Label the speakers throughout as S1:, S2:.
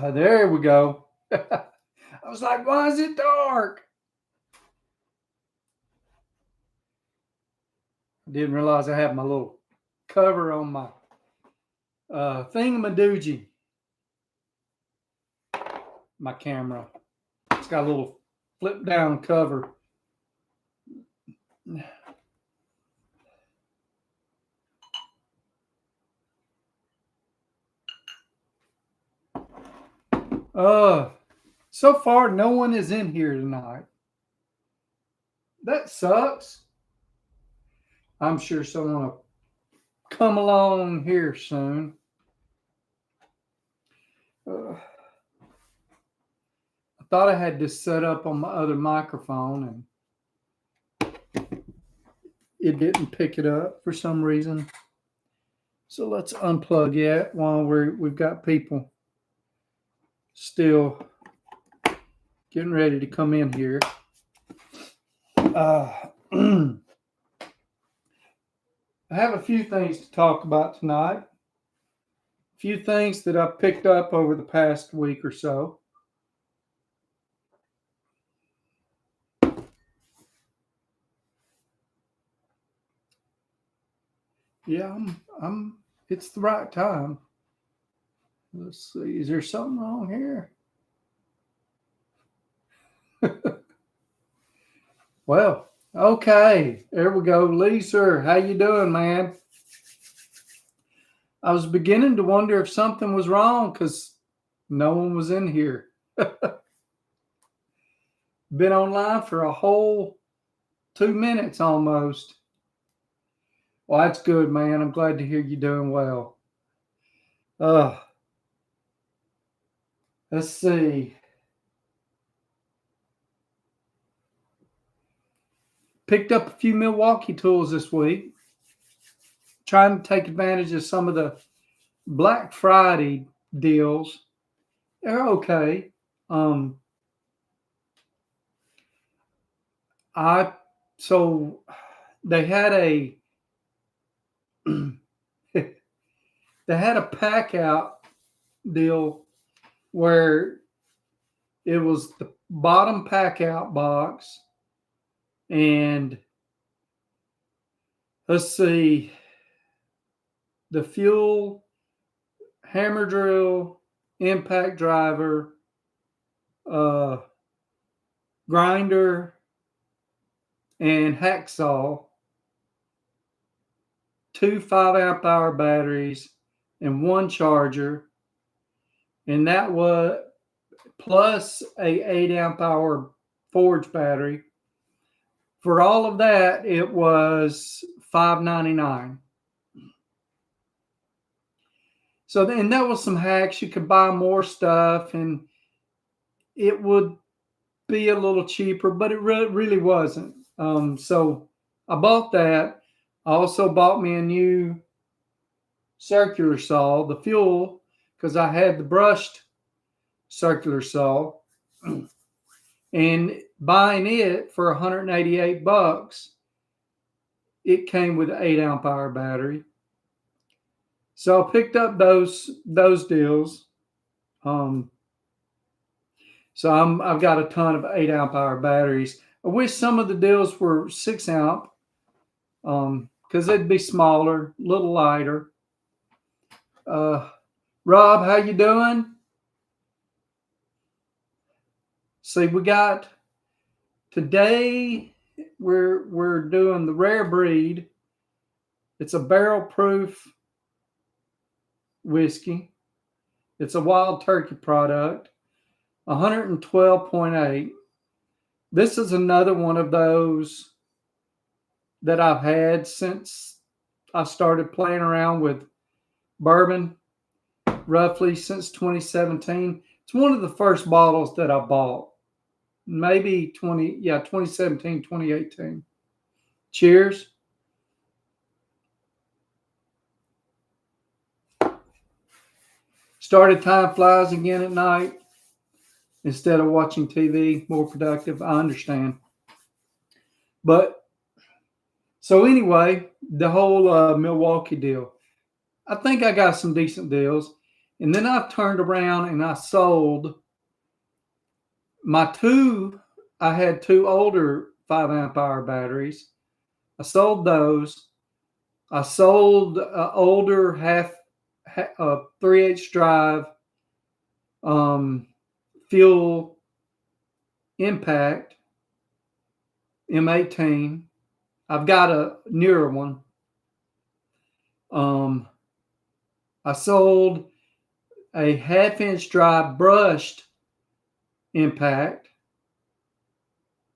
S1: There we go. I was like, why is it dark? I didn't realize I had my little cover on my thingamadoogie, my camera. It's got a little flip down cover. So far no one is in here tonight. That sucks. I'm sure someone will come along here soon. I thought I had this set up on my other microphone and it didn't pick it up for some reason. So let's unplug it while we've got people still getting ready to come in here. I have a few things to talk about tonight. A few things that I've picked up over the past week or so. Yeah, I'm it's the right time. Let's see. Is there something wrong here? Well, okay. There we go. Lisa, how you doing, man? I was beginning to wonder if something was wrong because no one was in here. Been online for a whole 2 minutes almost. Well, that's good, man. I'm glad to hear you doing well. Let's see. Picked up a few Milwaukee tools this week. Trying to take advantage of some of the Black Friday deals. They're okay. So they had a pack out deal where it was the bottom pack out box and let's see, the fuel, hammer drill, impact driver, grinder, and hacksaw, 2 5-amp hour batteries, and 1 charger, and that was plus a 8-amp hour Forge battery. For all of that, it was $5.99. So, and that was some hacks. You could buy more stuff, and it would be a little cheaper, but it really wasn't. So I bought that. I also bought me a new circular saw, the fuel, because I had the brushed circular saw. And buying it for $188, it came with an 8-amp hour battery. So I picked up those deals. So I've got a ton of 8-amp hour batteries. I wish some of the deals were 6-amp, because they'd be smaller, a little lighter. Rob, how you doing? See, we got today. We're doing the rare breed. It's a barrel proof whiskey. It's a Wild Turkey product, 112.8. This is another one of those that I've had since I started playing around with bourbon, roughly since 2017. It's one of the first bottles that I bought. Maybe 2017, 2018. Cheers. Started Time Flies Again at night instead of watching TV. More productive. I understand. But so anyway, the whole Milwaukee deal. I think I got some decent deals. And then I've turned around and I sold I had two older 5 amp hour batteries. I sold those. I sold older 3/8 drive fuel impact M18. I've got a newer one. I sold a 1/2 inch drive brushed impact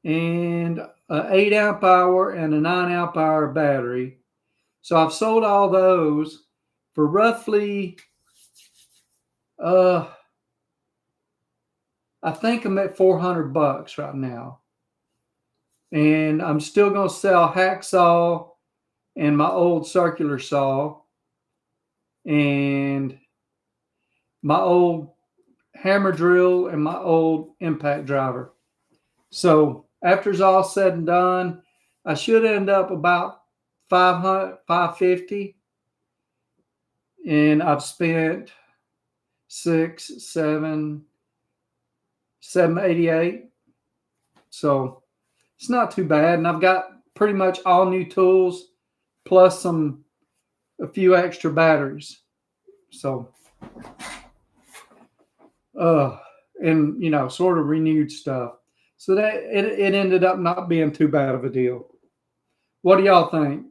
S1: and an 8 amp hour and a 9 amp hour battery. So I've sold all those for roughly, I think I'm at $400 right now. And I'm still going to sell hacksaw and my old circular saw and my old hammer drill and my old impact driver. So after it's all said and done, I should end up about $550, and I've spent $788. So it's not too bad, and I've got pretty much all new tools plus a few extra batteries. So and sort of renewed stuff. So that it ended up not being too bad of a deal. What do y'all think?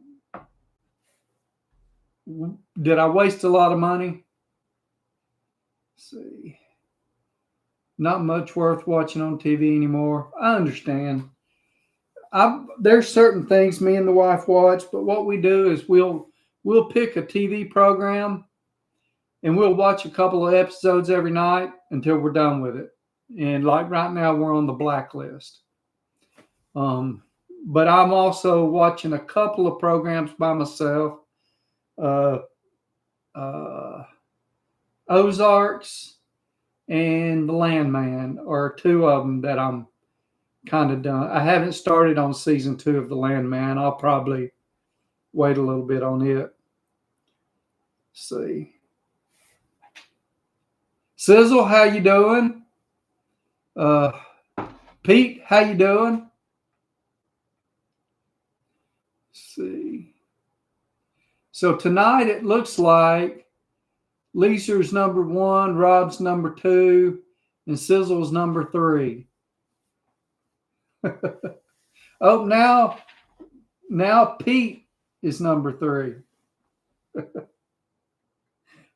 S1: Did I waste a lot of money? Let's see. Not much worth watching on TV anymore. I understand. There's certain things me and the wife watch, but what we do is we'll pick a TV program and we'll watch a couple of episodes every night until we're done with it. And like right now, we're on the Blacklist. But I'm also watching a couple of programs by myself. Ozarks and The Landman are two of them that I'm kind of done. I haven't started on season 2 of The Landman. I'll probably wait a little bit on it. Let's see. Sizzle, how you doing? Pete, how you doing? Let's see. So tonight it looks like Leeser's number 1, Rob's number 2, and Sizzle's number 3. Oh, now Pete is number 3.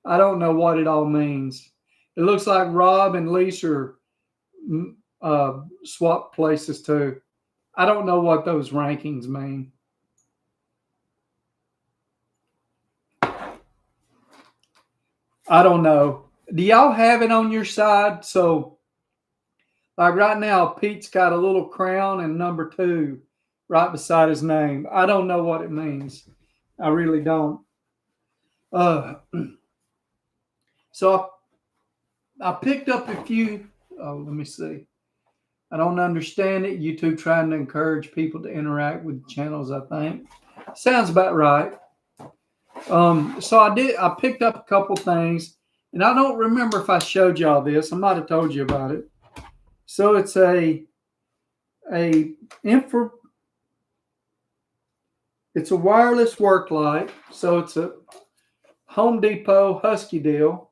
S1: I don't know what it all means. It looks like Rob and Leeser swap places too. I don't know what those rankings mean. I don't know. Do y'all have it on your side? So, like right now, Pete's got a little crown and number 2 right beside his name. I don't know what it means. I really don't. So I picked up a few. Oh, let me see. I don't understand it. YouTube trying to encourage people to interact with channels, I think. Sounds about right. So I picked up a couple things, and I don't remember if I showed y'all this. I might have told you about it. So it's it's a wireless work light. So it's a Home Depot Husky deal.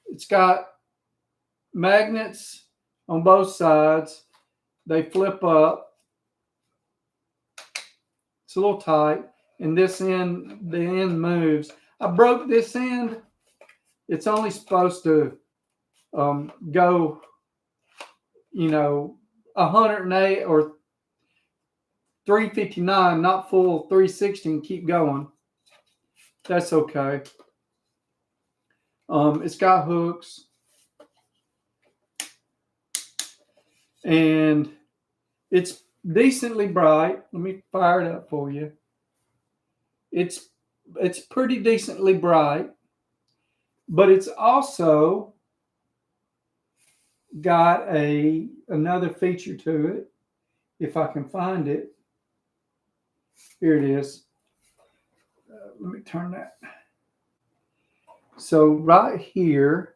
S1: It's got magnets on both sides. They flip up. It's a little tight, and the end moves. I broke this end. It's only supposed to go, 108 or 359, not full 360, and keep going. That's okay. It's got hooks, and it's decently bright. Let me fire it up for you. It's pretty decently bright, but it's also got another feature to it. If I can find it, here it is. Let me turn that. So right here,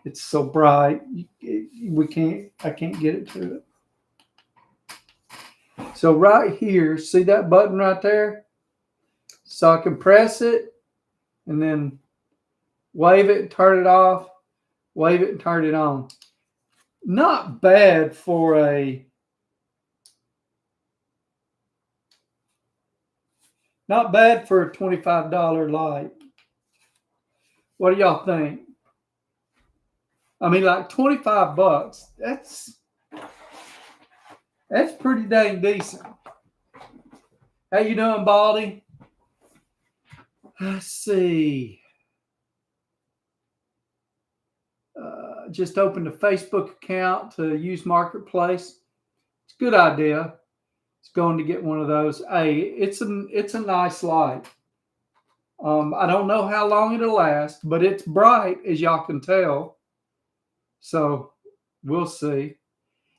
S1: it's so bright, I can't get it to it. So right here, see that button right there? So I can press it and then wave it, turn it off, wave it and turn it on. Not bad for a $25 light. What do y'all think? I mean, like $25. That's pretty dang decent. How you doing, Baldy? Let's see. Just opened a Facebook account to use Marketplace. It's a good idea. It's going to get one of those. Hey, it's a nice light. I don't know how long it'll last, but it's bright, as y'all can tell. So we'll see.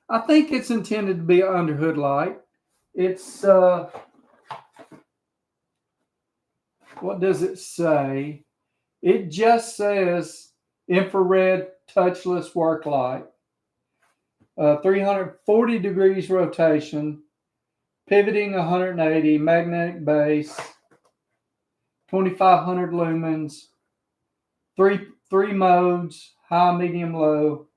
S1: I think it's intended to be an underhood light. It's what does it say? It just says infrared touchless work light. 340 degrees rotation, pivoting 180, magnetic base, 2,500 lumens, three modes, high, medium, low.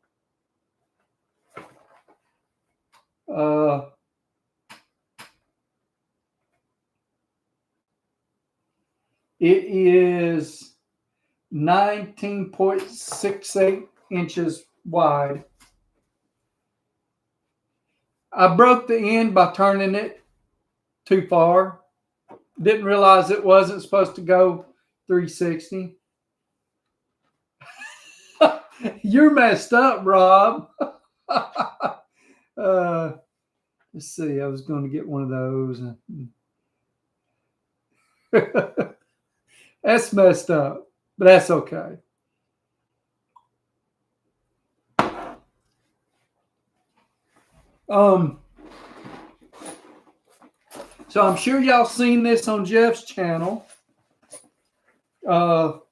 S1: It is 19.68 inches wide. I broke the end by turning it too far. Didn't realize it wasn't supposed to go 360. You're messed up, Rob. Let's see. I was going to get one of those. That's messed up, but that's okay. So I'm sure y'all seen this on Jeff's channel. But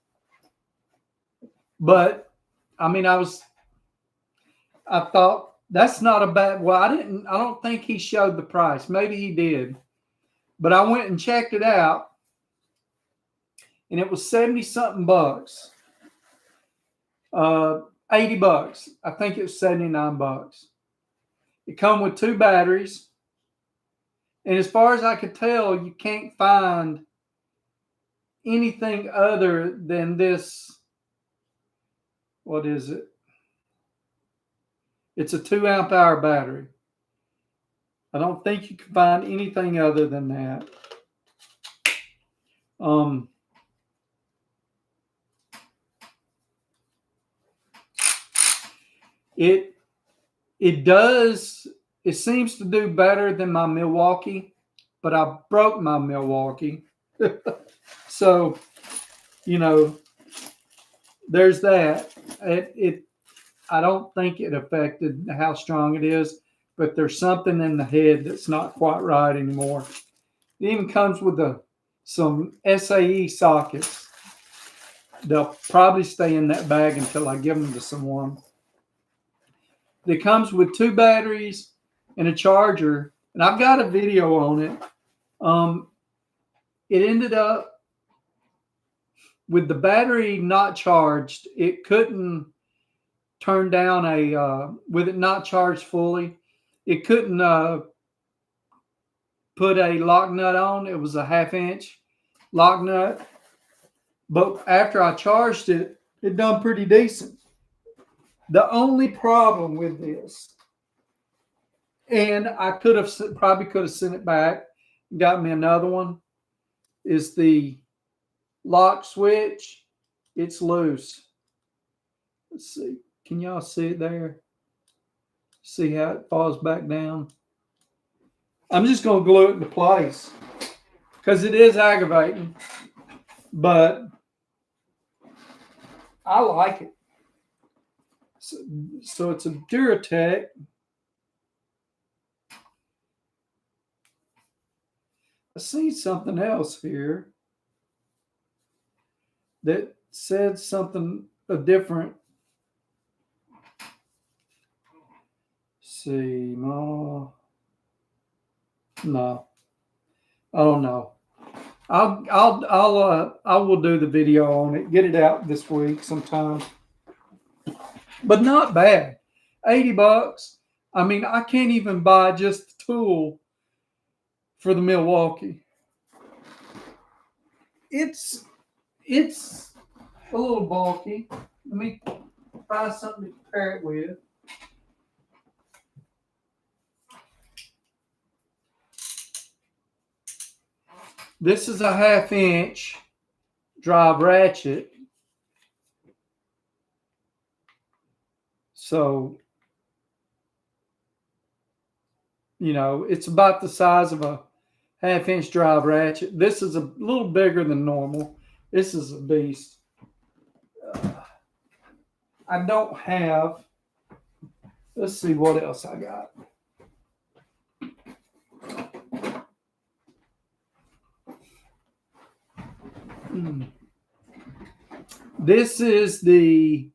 S1: I mean, I thought that's not a bad. Well, I don't think he showed the price. Maybe he did, but I went and checked it out, and it was 70 something bucks. $80. I think it was 79 bucks. It come with 2 batteries, and as far as I could tell, you can't find anything other than this. What is it? It's a 2 amp hour battery. I don't think you can find anything other than that. It does. It seems to do better than my Milwaukee, but I broke my Milwaukee. So, there's that. I don't think it affected how strong it is, but there's something in the head that's not quite right anymore. It even comes with some SAE sockets. They'll probably stay in that bag until I give them to someone. It comes with 2 batteries and a charger, and I've got a video on it. It ended up with the battery not charged. It couldn't turn down with it not charged fully. It couldn't put a lock nut on. It was a 1/2 inch lock nut. But after I charged it, it done pretty decent. The only problem with this, and I probably could have sent it back, got me another one, is the lock switch. It's loose. Let's see. Can y'all see it there? See how it falls back down? I'm just going to glue it into place because it is aggravating, but I like it. So it's a Duratec. I see something else here. that said something a different. See, no, I don't know. I will do the video on it. Get it out this week sometime. But not bad. $80. I mean, I can't even buy just the tool for the Milwaukee. It's a little bulky. Let me find something to compare it with. This is a 1/2 inch drive ratchet. So, it's about the size of a 1/2 inch drive ratchet. This is a little bigger than normal. This is a beast. I don't have, let's see what else I got. This is the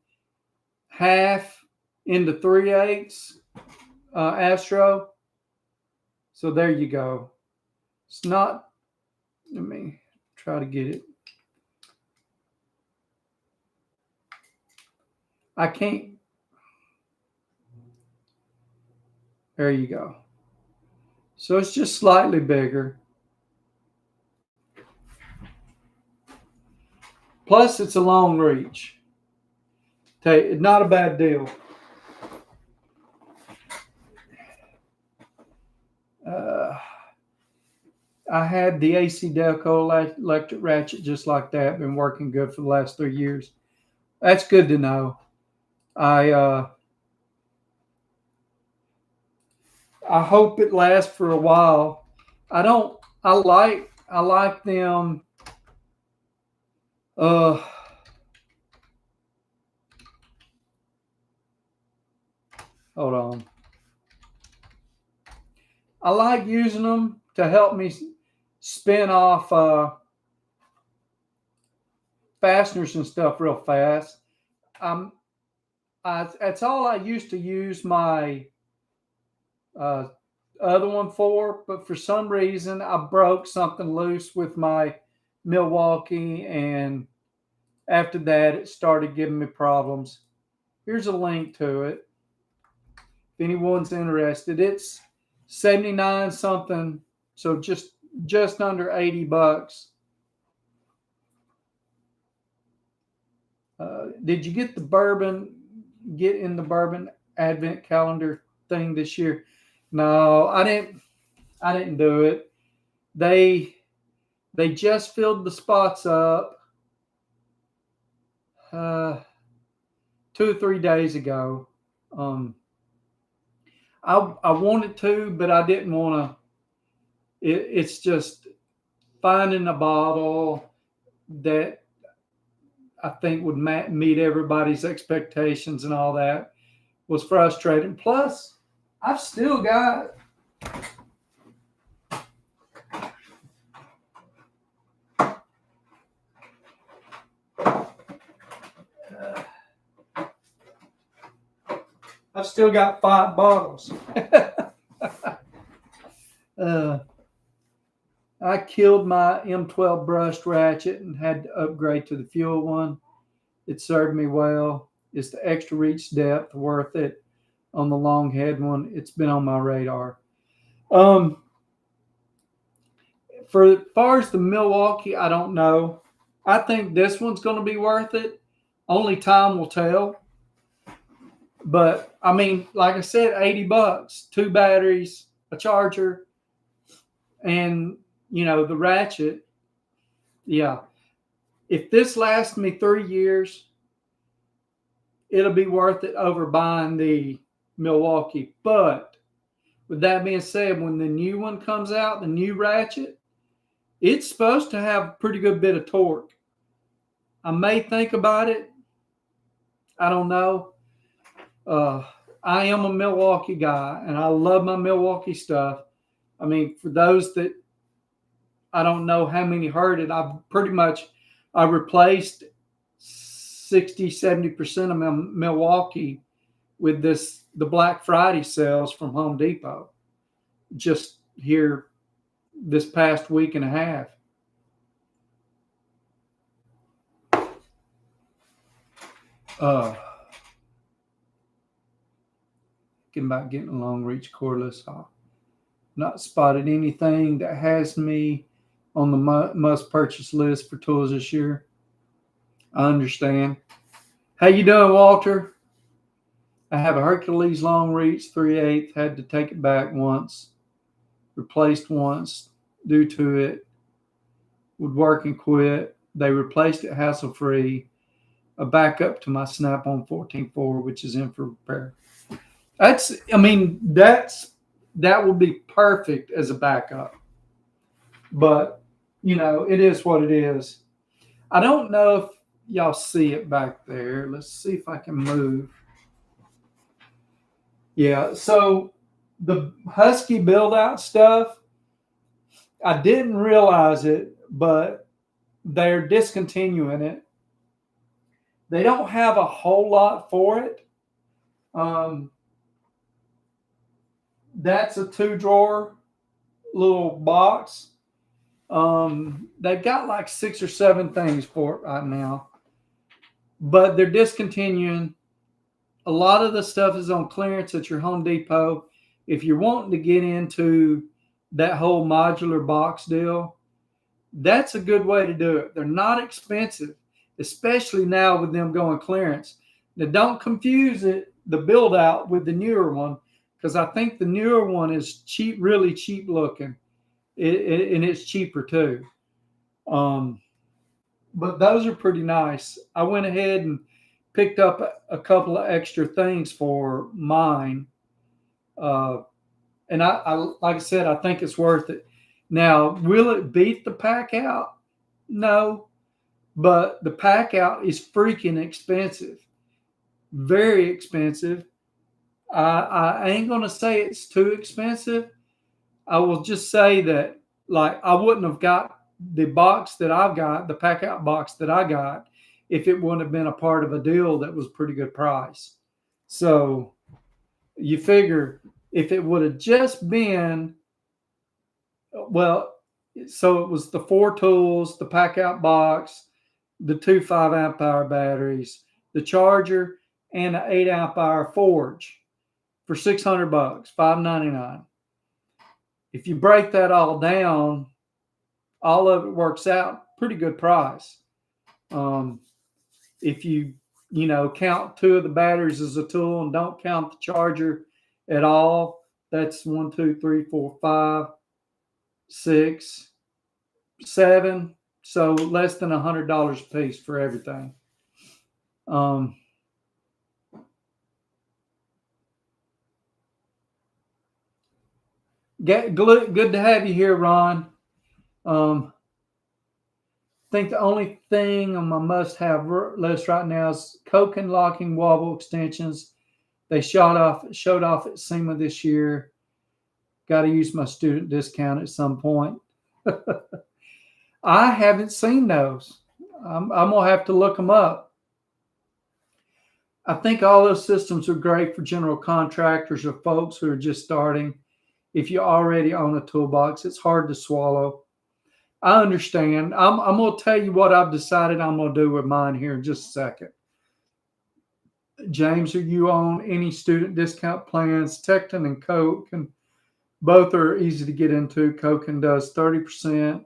S1: 1/2 into 3/8 Astro. So there you go. It's not, let me try to get it. I can't. There you go. So it's just slightly bigger. Plus, it's a long reach. Not a bad deal. I had the AC Delco electric ratchet just like that. Been working good for the last 3 years. That's good to know. I hope it lasts for a while. I like them. Hold on. I like using them to help me spin off fasteners and stuff real fast. That's all I used to use my other one for, but for some reason I broke something loose with my Milwaukee, and after that it started giving me problems. Here's a link to it if anyone's interested. It's 79 something, so just under $80. Did you get in the bourbon advent calendar thing this year? No, I didn't do it. They just filled the spots up 2 or 3 days ago. I wanted to, but I didn't want to. It's just finding a bottle that I think would meet everybody's expectations and all that was frustrating. Plus, I've still got I've still got 5 bottles. I killed my M12 brushed ratchet and had to upgrade to the fuel one. It served me well. It's the extra reach depth worth it on the long head one. It's been on my radar. For as far as the Milwaukee, I don't know. I think this one's going to be worth it. Only time will tell. But I mean, like I said, $80, 2 batteries, a charger, and the ratchet. Yeah. If this lasts me 3 years, it'll be worth it over buying the Milwaukee. But with that being said, when the new one comes out, the new ratchet, it's supposed to have a pretty good bit of torque. I may think about it. I don't know. I am a Milwaukee guy, and I love my Milwaukee stuff. I mean, for those that I don't know how many heard it, I replaced 60, 70% of Milwaukee with the Black Friday sales from Home Depot just here this past week and a half. Thinking about getting a long reach cordless. I've not spotted anything that has me on the must purchase list for tools this year. I understand. How you doing, Walter? I have a Hercules long reach 3/8. Had to take it back once. Replaced once due to it. Would work and quit. They replaced it hassle free. A backup to my Snap-on 14.4, which is in for repair. That will be perfect as a backup. But, it is what it is. I don't know if y'all see it back there. Let's see if I can move. Yeah, so the Husky build-out stuff, I didn't realize it, but they're discontinuing it. They don't have a whole lot for it. That's a 2-drawer little box. They've got like 6 or 7 things for it right now, but they're discontinuing. A lot of the stuff is on clearance at your Home Depot. If you're wanting to get into that whole modular box deal, that's a good way to do it. They're not expensive, especially now with them going clearance. Now, don't confuse the build out with the newer one, because I think the newer one is cheap, really cheap looking, and it's cheaper too. But those are pretty nice. I went ahead and picked up a couple of extra things for mine. And I like I said, I think it's worth it. Now, will it beat the Pack Out? No, but the Pack Out is freaking expensive, very expensive. I ain't gonna say it's too expensive. I will just say that, like, I wouldn't have got the box that I've got, the Pack Out box that I got, if it wouldn't have been a part of a deal that was pretty good price. So you figure if it would have just been, well, so it was the 4 tools, the Pack Out box, the 2 5-amp hour batteries, the charger, and an 8-amp hour forge for $600, $599. If you break that all down, all of it works out pretty good price. If you count 2 of the batteries as a tool and don't count the charger at all, that's 1, 2, 3, 4, 5, 6, 7. So less than $100 a piece for everything. Good to have you here, Ron. I think the only thing on my must-have list right now is Koken locking wobble extensions. They showed off at SEMA this year. Got to use my student discount at some point. I haven't seen those. I'm gonna have to look them up. I think all those systems are great for general contractors or folks who are just starting. If you already own a toolbox, it's hard to swallow. I understand. I'm going to tell you what I've decided I'm going to do with mine here in just a second. James, are you on any student discount plans? Tecton and Koken, both are easy to get into. Koken does 30%.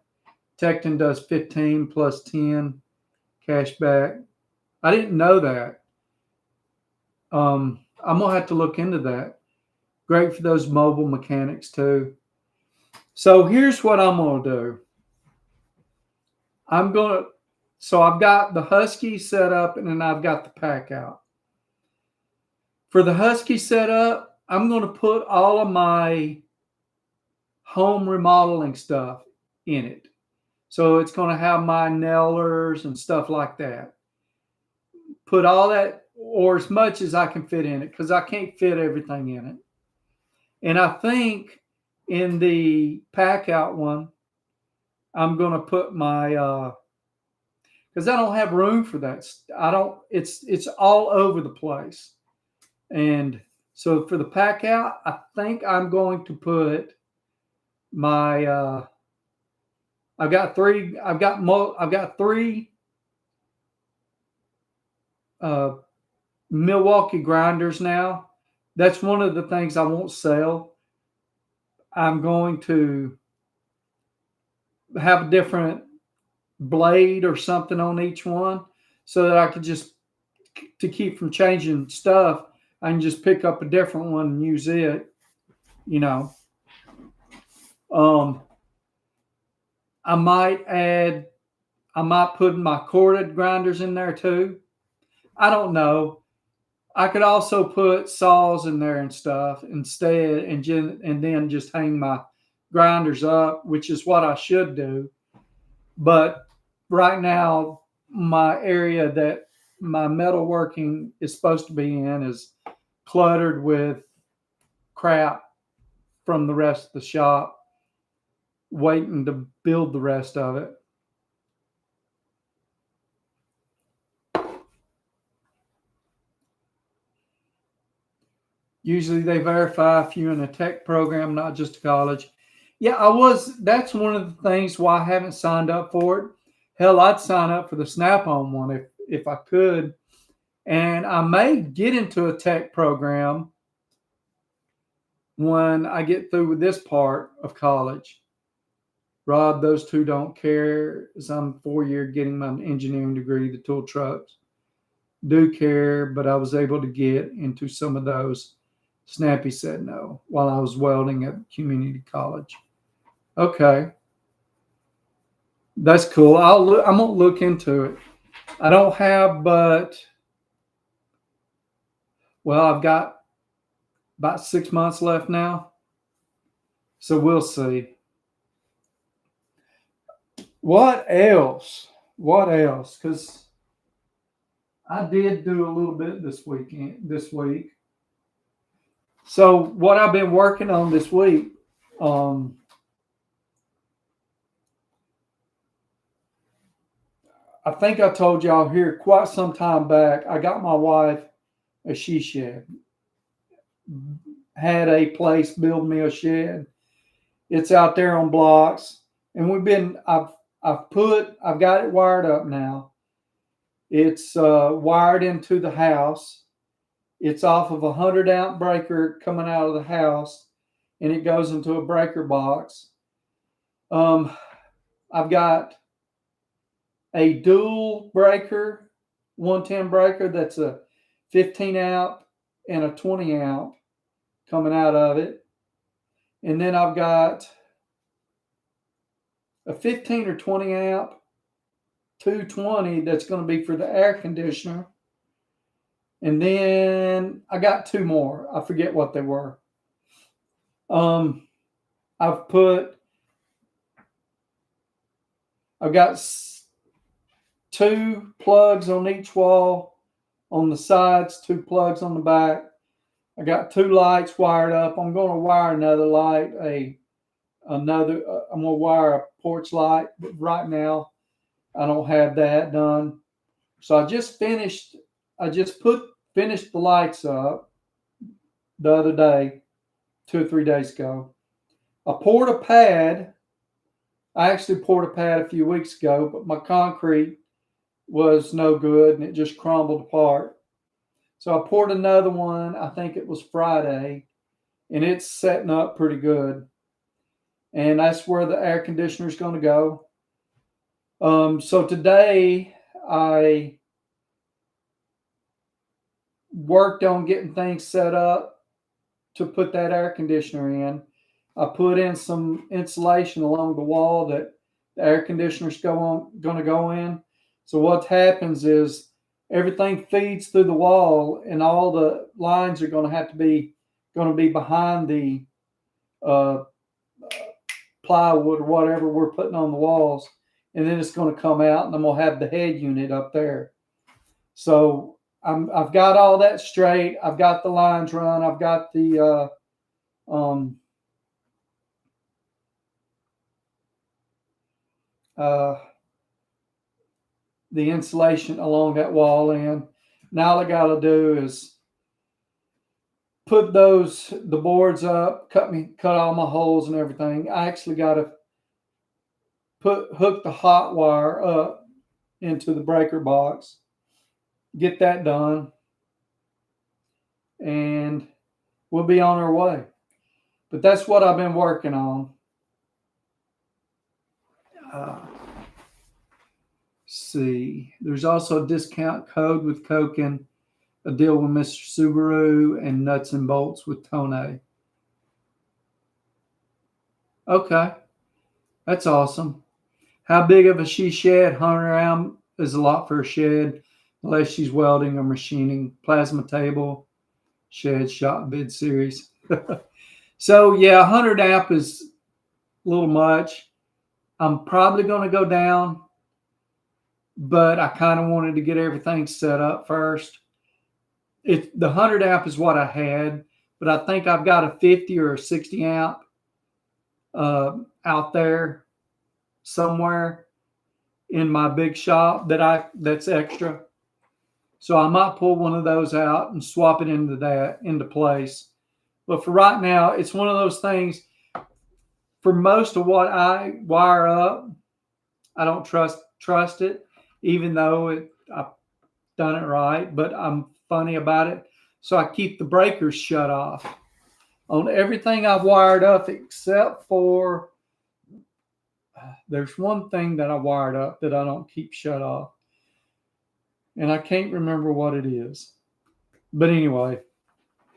S1: Tecton does 15 plus 10 cash back. I didn't know that. I'm going to have to look into that. Great for those mobile mechanics too. So here's what I'm going to do. So I've got the Husky set up, and then I've got the Pack Out. For the Husky setup, I'm going to put all of my home remodeling stuff in it. So it's going to have my nailers and stuff like that. Put all that, or as much as I can fit in it, because I can't fit everything in it. And I think in the Pack Out one, I'm going to put my, because I don't have room for that. I don't. It's all over the place. And so for the pack out, I think I'm going to put my. I've got three. I've got three uh, Milwaukee grinders now. That's one of the things I won't sell. I'm going to have a different blade or something on each one so that I could just to keep from changing stuff. I can just pick up a different one and use it. You know, um, I might add. I might put my corded grinders in there too. I don't know. I could also put saws in there and stuff instead, and then just hang my grinders up, which is what I should do. But right now, my area that my metalworking is supposed to be in is cluttered with crap from the rest of the shop, waiting to build the rest of it. Usually they verify if you're in a tech program, not just a college. Yeah, I was. That's one of the things why I haven't signed up for it. Hell, I'd sign up for the Snap on one if I could. And I may get into a tech program when I get through with this part of college. Rod, those two don't care as I'm 4 year getting my engineering degree, the tool trucks. Do care, but I was able to get into some of those. Snappy said no while I was welding at community college. Okay, that's cool. I'm gonna look into it. I don't have, but well, I've got about 6 months left now, so we'll see. What else? What else? Because I did do a little bit this weekend. This week. So what I've been working on this week, um, I think I told y'all here quite some time back. I got my wife a she shed. Had a place build me a shed. It's out there on blocks, and we've been. I've got it wired up now. It's wired into the house. It's off of a 100 amp breaker coming out of the house, and it goes into a breaker box. Um, I've got a dual breaker, 110 breaker that's a 15 amp and a 20 amp coming out of it. And then I've got a 15 or 20 amp 220 that's going to be for the air conditioner. And then I got two more. I forget what they were. I've got two plugs on each wall on the sides, two plugs on the back. I got two lights wired up. I'm going to wire another light, I'm going to wire a porch light, but right now I don't have that done. So I just finished the lights up the other day, 2 or 3 days ago. I poured a pad. I actually poured a pad a few weeks ago, but my concrete was no good and it just crumbled apart. So I poured another one. I think it was Friday, and it's setting up pretty good. And that's where the air conditioner is going to go. So today I worked on getting things set up to put that air conditioner in. I put in some insulation along the wall that the air conditioner's going to go in. So what happens is everything feeds through the wall, and all the lines are going to be behind the uh, plywood or whatever we're putting on the walls, and then it's going to come out, and I'm going to have the head unit up there. So I've got all that straight. I've got the lines run. I've got the the insulation along that wall in. Now all I got to do is put the boards up, cut all my holes and everything. I actually got to hook the hot wire up into the breaker box, get that done, and we'll be on our way. But that's what I've been working on. See, there's also a discount code with Koken, a deal with Mr. Subaru, and nuts and bolts with Tone. Okay, that's awesome. How big of a she shed? 100 amp is a lot for a shed, unless she's welding or machining. Plasma table, shed, shop, bid series. So yeah, 100 amp is a little much. I'm probably going to go down, but I kind of wanted to get everything set up first. The 100 amp is what I had, but I think I've got a 50 or a 60 amp out there somewhere in my big shop that's extra. So I might pull one of those out and swap it into place. But for right now, it's one of those things. For most of what I wire up, I don't trust it, even though I've done it right. But I'm funny about it, so I keep the breakers shut off on everything I've wired up, except for there's one thing that I wired up that I don't keep shut off, and I can't remember what it is. But anyway,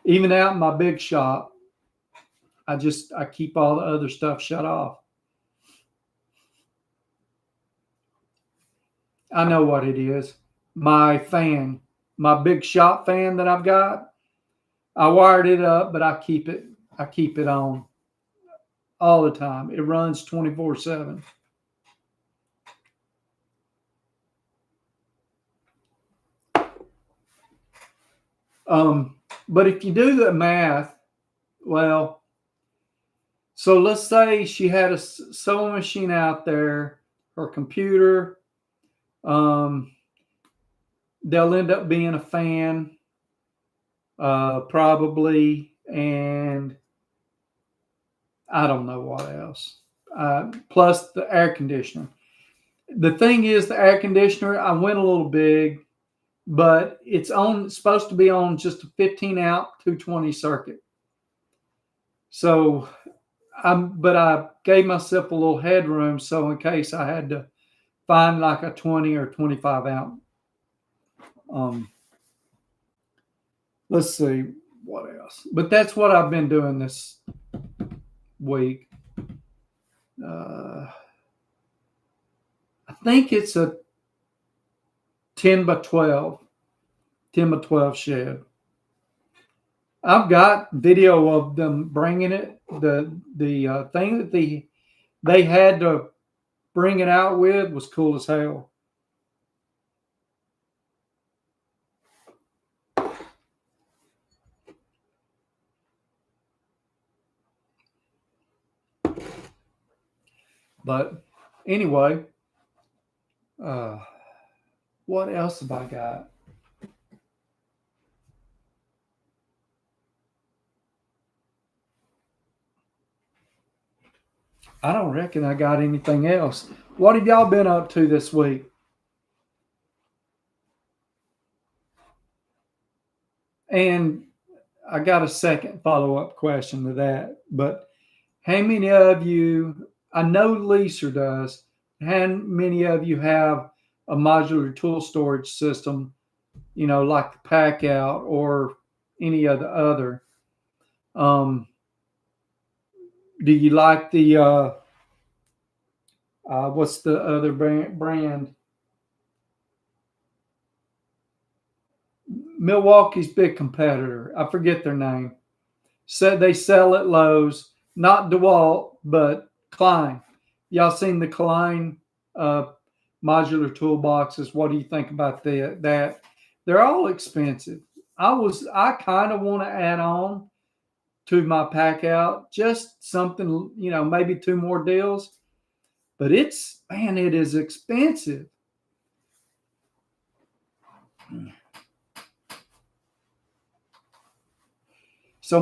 S1: even out in my big shop, I keep all the other stuff shut off. I know what it is. My fan, my big shop fan that I've got, I wired it up, but I keep it on all the time. It runs 24/7. But if you do the math, well, so let's say she had a sewing machine out there, her computer, they'll end up being a fan, probably, and I don't know what else. Plus the air conditioner. The thing is, the air conditioner, I went a little big, but it's supposed to be on just a 15 amp 220 circuit. So but I gave myself a little headroom, so in case I had to find like a 20 or 25 amp. Let's see what else. But that's what I've been doing this week. I think it's a 10 by 12 shed. I've got video of them bringing it. The thing that they had to bring it out with was cool as hell. But anyway, what else have I got? I don't reckon I got anything else. What have y'all been up to this week? And I got a second follow-up question to that. But how many of you, I know Lisa does, how many of you have a modular tool storage system, like the Pack Out or any of the other? Do you like the what's the other brand? Milwaukee's big competitor. I forget their name. Said they sell at Lowe's, not DeWalt, but Klein. Y'all seen the Klein modular toolboxes? What do you think about that? They're all expensive. I kind of want to add on to my Pack Out, just something, maybe 2 more deals. But it is expensive. So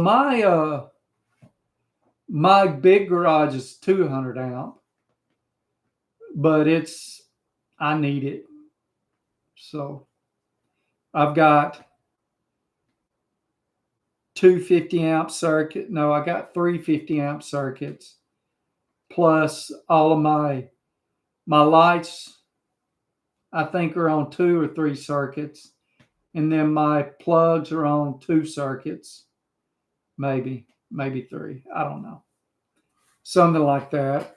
S1: my big garage is 200 amp, but I need it. So I've got 250 amp circuit. No, I got 350 amp circuits, plus all of my lights. I think are on 2 or 3 circuits, and then my plugs are on 2 circuits, maybe 3. I don't know, something like that.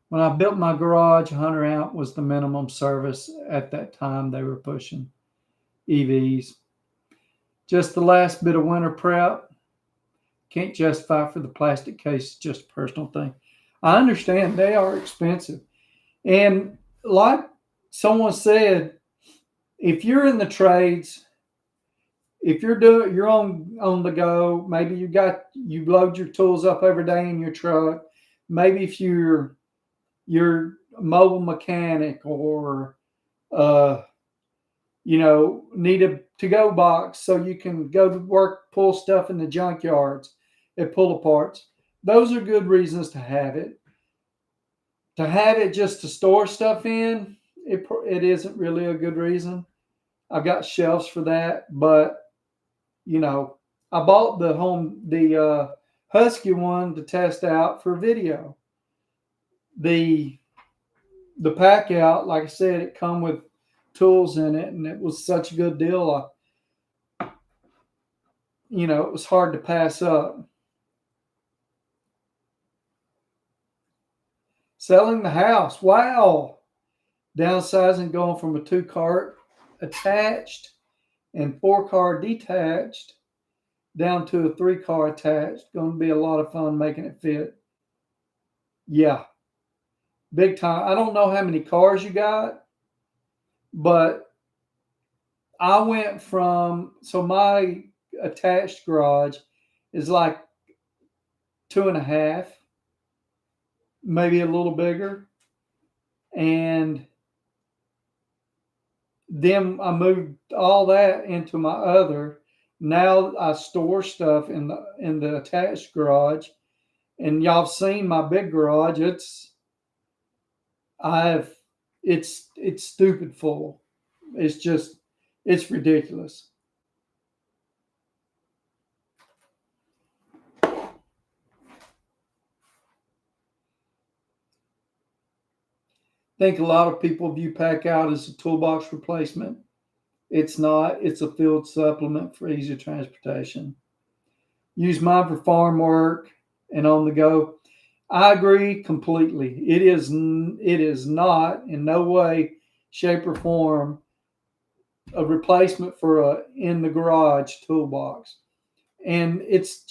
S1: When I built my garage, 100 amp was the minimum service at that time. They were pushing EVs. Just the last bit of winter prep. Can't justify for the plastic case. Just a personal thing. I understand they are expensive. And like someone said, if you're in the trades, if you're on the go, maybe you load your tools up every day in your truck. Maybe if you're a mobile mechanic, or need a to-go box so you can go to work, pull stuff in the junkyards at pull-aparts. Those are good reasons to have it. To have it just to store stuff in, it isn't really a good reason. I've got shelves for that, but I bought the Husky one to test out for video. The pack out, like I said, it come with tools in it, and it was such a good deal. It was hard to pass up. Selling the house. Wow. Downsizing, going from a 2-car attached and 4-car detached down to a 3-car attached. Going to be a lot of fun making it fit. Yeah. Big time. I don't know how many cars you got, but I went so my attached garage is like 2.5, maybe a little bigger. And then I moved all that into my other. Now I store stuff in the attached garage. And y'all have seen my big garage. It's stupid full. It's ridiculous. I think a lot of people view Pack Out as a toolbox replacement. It's not. It's a field supplement for easier transportation. Use mine for farm work and on the go. I agree completely. It is not in no way, shape, or form a replacement for a in the garage toolbox. And it's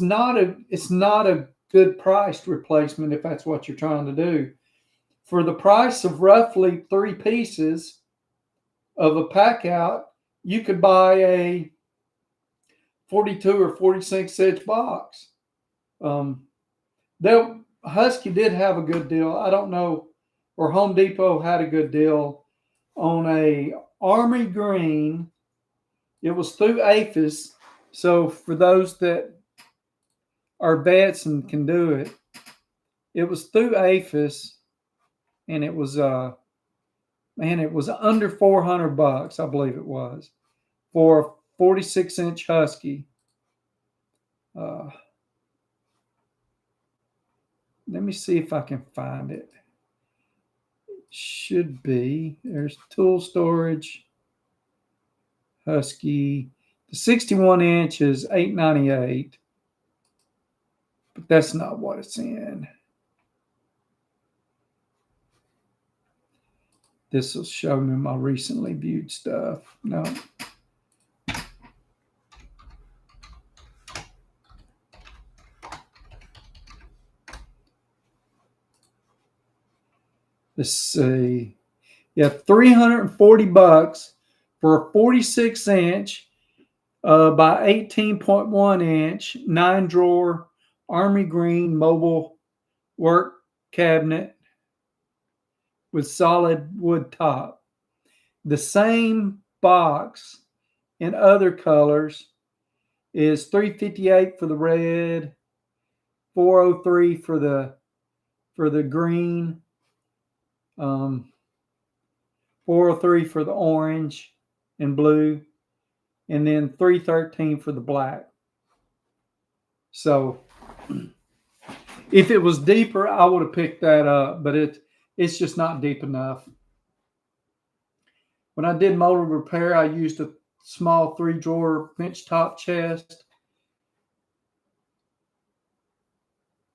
S1: not a good priced replacement if that's what you're trying to do. For the price of roughly 3 pieces of a Pack Out, you could buy a 42 or 46-inch box. Husky did have a good deal. I don't know, or Home Depot had a good deal on a Army Green. It was through APHIS. So for those that are vets and can do it, it was through APHIS, and it was it was under $400, I believe it was, for a 46-inch Husky. Let me see if I can find it. Should be. There's tool storage. Husky. The 61-inch is $898, but that's not what it's in. This will show me my recently viewed stuff. No. Let's see. Yeah, $340 for a 46-inch by 18.1-inch 9-drawer Army Green mobile work cabinet with solid wood top. The same box in other colors is $358 for the red, $403 for the green, 403 for the orange and blue, and then $313 for the black. So if it was deeper, I would have picked that up, but it's just not deep enough. When I did motor repair, I used a small 3-drawer bench top chest.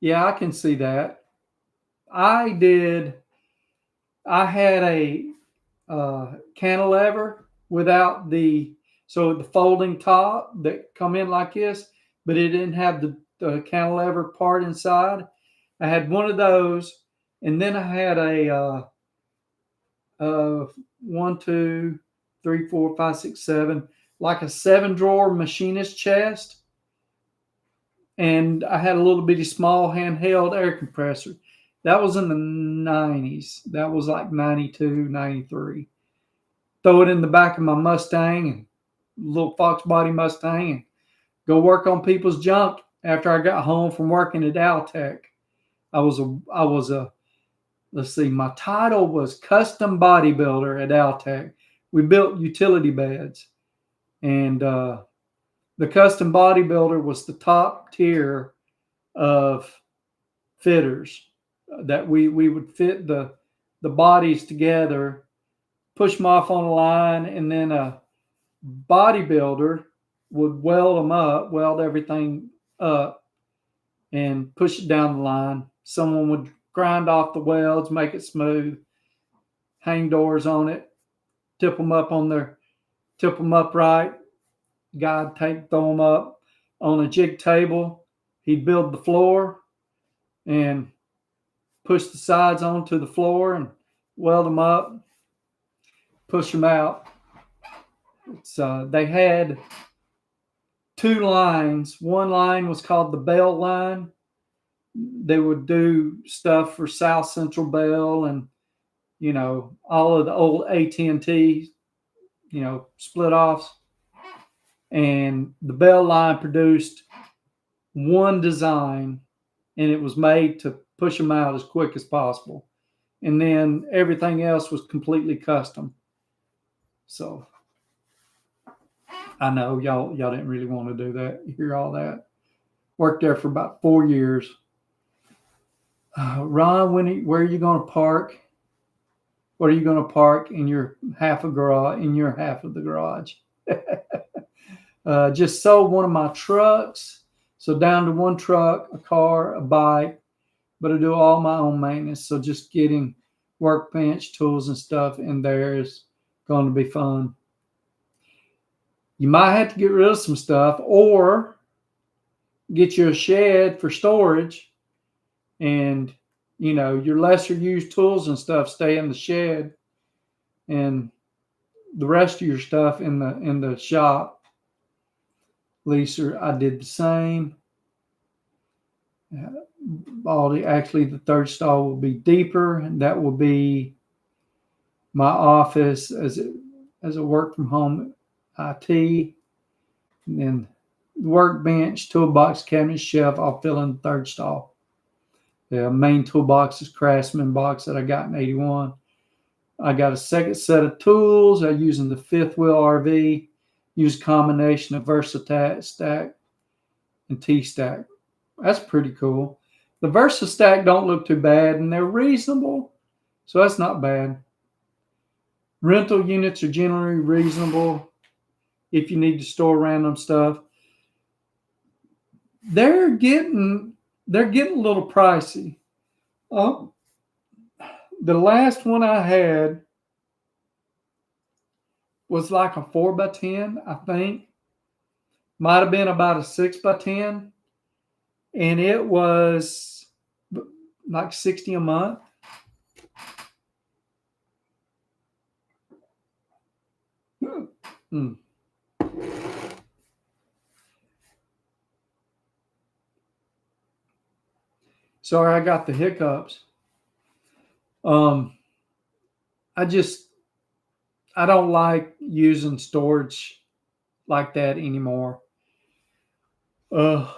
S1: Yeah, I can see that. I had a cantilever without the folding top that come in like this, but it didn't have the cantilever part inside. I had one of those, and then I had a 1, 2, 3, 4, 5, 6, 7, like a 7-drawer machinist chest. And I had a little bitty small handheld air compressor. That was in the 90s. That was like 92, 93. Throw it in the back of my Mustang, and little Fox body Mustang, and go work on people's junk after I got home from working at Altec. I was a let's see, my title was custom bodybuilder at Altec. We built utility beds, and the custom bodybuilder was the top tier of fitters that we would fit the bodies together, push them off on a line, and then a bodybuilder would weld everything up and push it down the line. Someone would grind off the welds, make it smooth, hang doors on it, tip them up right. Guy'd throw them up on a jig table. He'd build the floor and push the sides onto the floor and weld them up, push them out. They had 2 lines. One line was called the Bell line. They would do stuff for South Central Bell and, all of the old AT&T, split offs. And the Bell line produced one design, and it was made to push them out as quick as possible. And then everything else was completely custom. So I know y'all didn't really want to do that. You hear all that. Worked there for about 4 years. Ron, where are you going to park? What are you going to park in your half of the garage? Just sold one of my trucks. So down to one truck, a car, a bike, but I do all my own maintenance. So just getting workbench tools and stuff in there is going to be fun. You might have to get rid of some stuff or get you a shed for storage, and your lesser used tools and stuff stay in the shed, and the rest of your stuff in the shop. Lisa, I did the same. Actually, the third stall will be deeper, and that will be my office as a work from home IT, and then the workbench, toolbox, cabinet, shelf. I'll fill in the third stall. The main toolbox is Craftsman box that I got in '81. I got a second set of tools. I'm using the Fifth Wheel RV. Use a combination of Versastack stack and T-stack. That's pretty cool. The Versastack don't look too bad, and they're reasonable, so that's not bad. Rental units are generally reasonable if you need to store random stuff. They're getting a little pricey. The last one I had was like a 4x10, I think. Might have been about a 6x10. And it was like $60 a month. Sorry, I got the hiccups. Um, I just I don't like using storage like that anymore. Uh,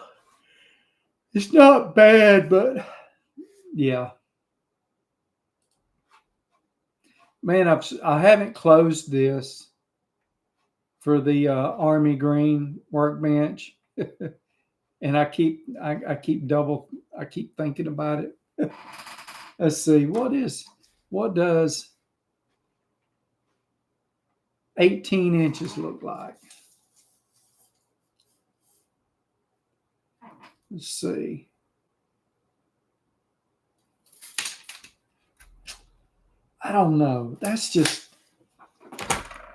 S1: it's not bad, but yeah, man, I haven't closed this for the Army Green workbench, and I keep thinking about it. Let's see, what does 18 inches look like? Let's see. I don't know. That's just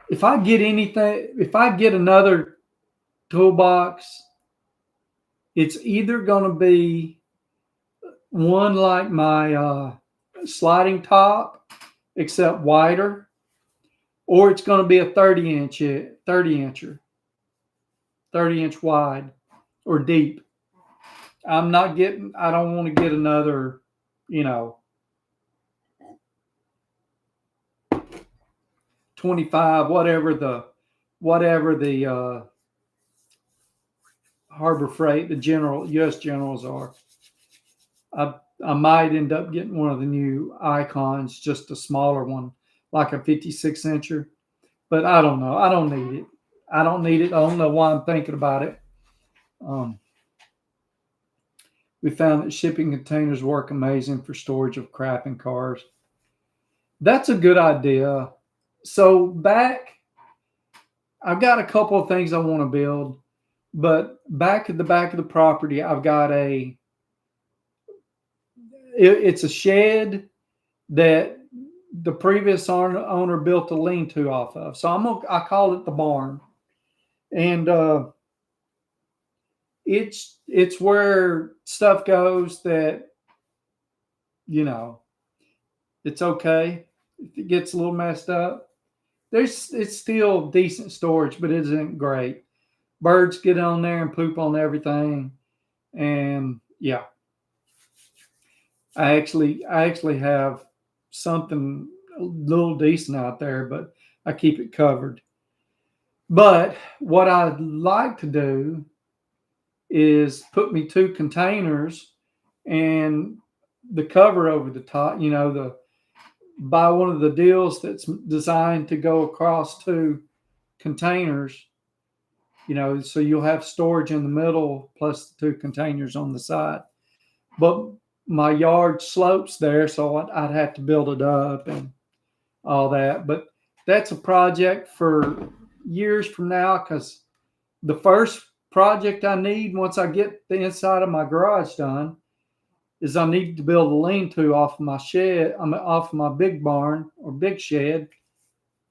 S1: if I get anything, if I get another toolbox, it's either going to be one like my sliding top, except wider, or it's going to be a 30 inch wide or deep. I don't want to get another, you know, 25, whatever the Harbor Freight, the U.S. Generals are. I might end up getting one of the new Icons, just a smaller one, like a 56 incher. But I don't know. I don't need it. I don't need it. I don't know why I'm thinking about it. We found that shipping containers work amazing for storage of crap in cars. That's a good idea. So I've got a couple of things I want to build, but back at the back of the property, I've got it's a shed that the previous owner built a lean-to off of. So I call it the barn, and it's where stuff goes that it's okay if it gets a little messed up. It's still decent storage, but it isn't great. Birds get on there and poop on everything, and yeah, I actually have something a little decent out there, but I keep it covered. But what I'd like to do is put me 2 containers and the cover over the top, buy one of the deals that's designed to go across 2 containers, so you'll have storage in the middle plus the 2 containers on the side. But my yard slopes there, so I'd have to build it up and all that. But that's a project for years from now, because the first project I need once I get the inside of my garage done is I need to build a lean-to off of my shed, off of my big barn or big shed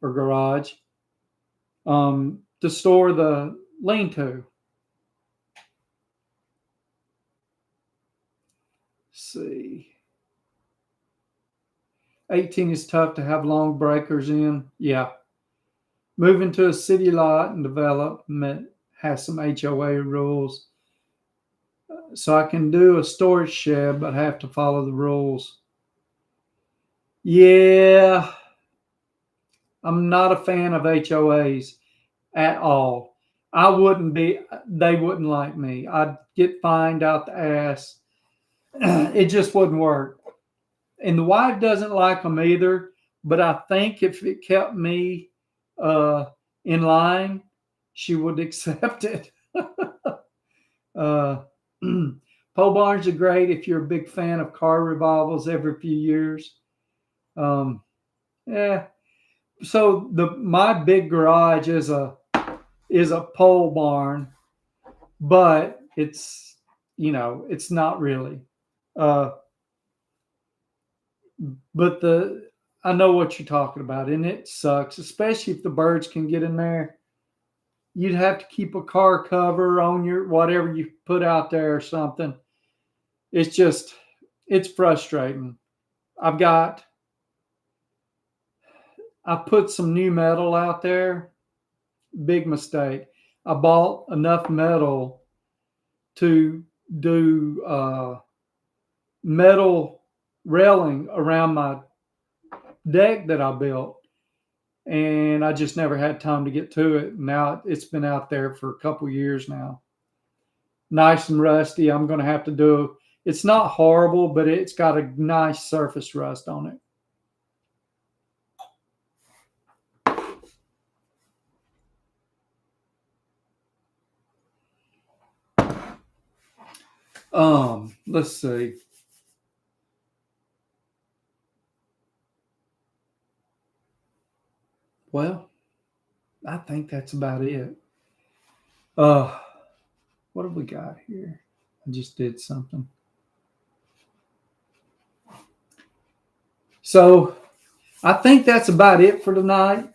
S1: or garage, to store the lean-to. See. 18 is tough to have long breakers in. Yeah. Moving to a city lot and development has some HOA rules. So I can do a storage shed, but have to follow the rules. Yeah. I'm not a fan of HOAs at all. They wouldn't like me. I'd get fined out the ass. It just wouldn't work. And the wife doesn't like them either, but I think if it kept me in line, she would accept it. Pole barns are great if you're a big fan of car revivals every few years. Yeah. So my big garage is a pole barn, but it's not really. But I know what you're talking about, and it sucks, especially if the birds can get in there. You'd have to keep a car cover on your whatever you put out there or something. It's frustrating. I put some new metal out there. Big mistake. I bought enough metal to do metal railing around my deck that I built, and I just never had time to get to it. Now it's been out there for a couple years now. Nice and rusty. I'm going to have to do. It's not horrible, but it's got a nice surface rust on it. Let's see. Well, I think that's about it. Uh, what have we got here? I just did something. So I think that's about it for tonight.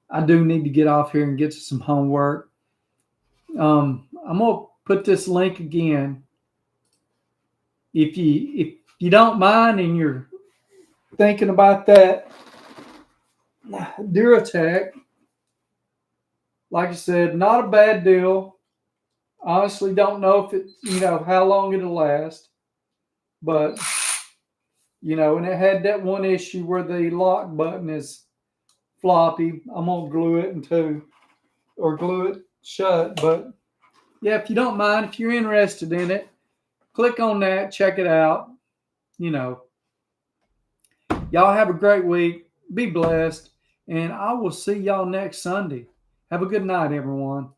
S1: I do need to get off here and get to some homework. I'm gonna put this link again. If you don't mind and you're thinking about that Duratec, like I said, not a bad deal. Honestly, don't know if it, how long it'll last, but and it had that one issue where the lock button is floppy. I'm gonna glue it into or glue it shut. But yeah, if you don't mind, if you're interested in it, click on that, check it out. Y'all have a great week. Be blessed, and I will see y'all next Sunday. Have a good night, everyone.